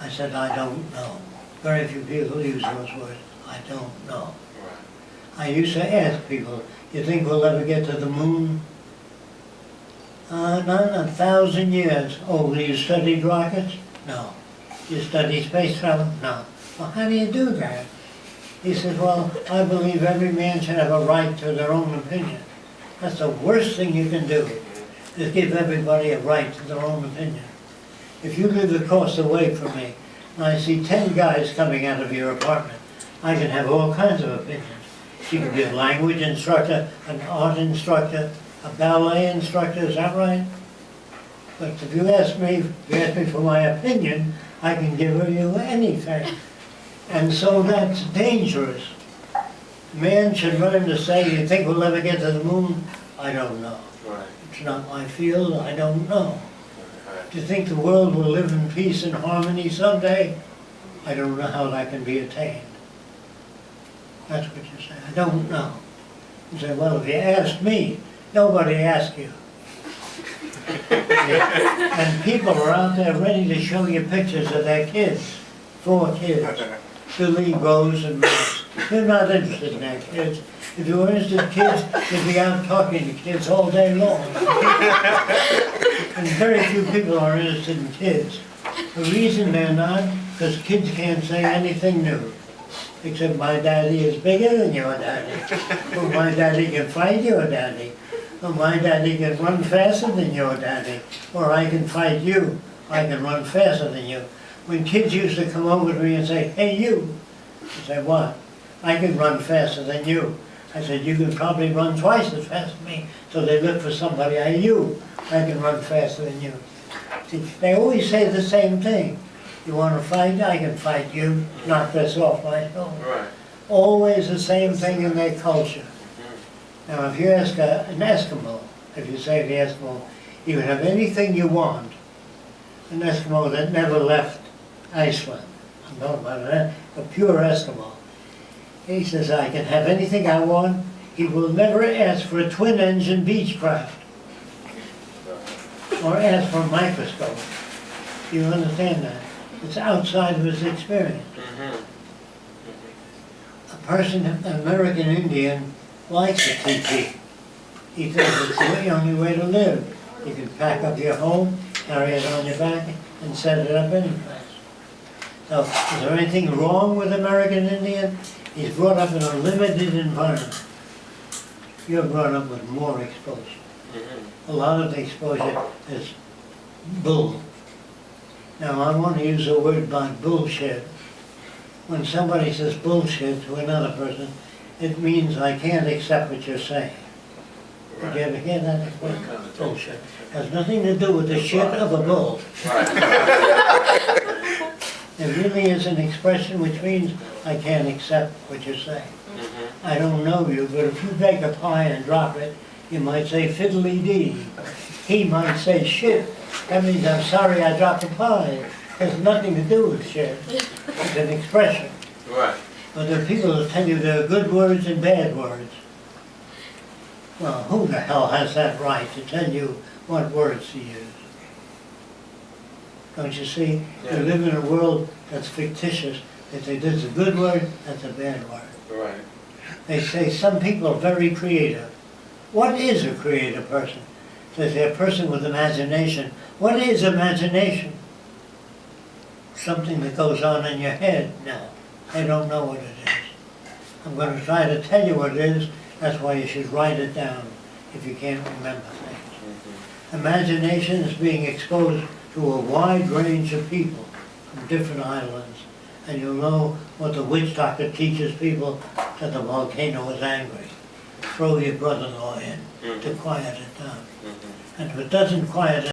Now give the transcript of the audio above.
I said, I don't know. Very few people use those words. I don't know. I used to ask people, you think we'll ever get to the moon? Not in 1,000 years. Oh, do you study rockets? No. You study space travel? No. Well, how do you do that? He said, well, I believe every man should have a right to their own opinion. That's the worst thing you can do, is give everybody a right to their own opinion. If you live across the way from me, and I see 10 guys coming out of your apartment, I can have all kinds of opinions. You can be a language instructor, an art instructor, a ballet instructor, is that right? But if you ask me for my opinion, I can give you anything. And so that's dangerous. Man should learn to say, you think we'll ever get to the moon? I don't know. Right. It's not my field, I don't know. Do you think the world will live in peace and harmony someday? I don't know how that can be attained. That's what you say, I don't know. You say, well, if you asked me, nobody asked you. And people are out there ready to show you pictures of their kids, 4 kids. Billy, Rose, and Max. You're not interested in their kids. If you were interested in kids, you'd be out talking to kids all day long. And very few people are interested in kids. The reason they're not, because kids can't say anything new. Except my daddy is bigger than your daddy. Or my daddy can fight your daddy. Or my daddy can run faster than your daddy. Or I can fight you. I can run faster than you. When kids used to come over to me and say, hey you, I said, what? I can run faster than you. I said, you can probably run twice as fast as me. So they look for somebody, hey you, I can run faster than you. See, they always say the same thing. You want to fight? I can fight you. Knock this off my shoulder. Right. Always the same thing in their culture. Now if you ask an Eskimo, if you say to the Eskimo, you can have anything you want, an Eskimo that never left Iceland, I'm talking about a pure Eskimo. He says, I can have anything I want. He will never ask for a twin-engine Beechcraft or ask for a microscope. You understand that? It's outside of his experience. A person, an American Indian, likes a teepee. He thinks it's the only way to live. You can pack up your home, carry it on your back, and set it up any place. So, is there anything wrong with American Indian? He's brought up in a limited environment. You're brought up with more exposure. A lot of the exposure is bull. Now, I want to use a word like bullshit. When somebody says bullshit to another person, it means I can't accept what you're saying. Did you ever hear that expression? Bullshit. Has nothing to do with the shit of a bull. It really is an expression which means I can't accept what you're saying. I don't know you, but if you bake a pie and drop it, you might say fiddly-dee. He might say shit. That means I'm sorry I dropped the pie. It has nothing to do with shit. It's an expression. Right. But there are people who tell you there are good words and bad words. Well, who the hell has that right to tell you what words to use? Don't you see? Yeah. We live in a world that's fictitious. They say this is a good word, that's a bad word. Right. They say some people are very creative. What is a creative person? They say a person with imagination. What is imagination? Something that goes on in your head? No, I don't know what it is. I'm going to try to tell you what it is. That's why you should write it down if you can't remember things. Imagination is being exposed to a wide range of people from different islands. And you'll know what the witch doctor teaches people, that the volcano is angry. Throw your brother-in-law in to quiet it down. And if it doesn't quiet it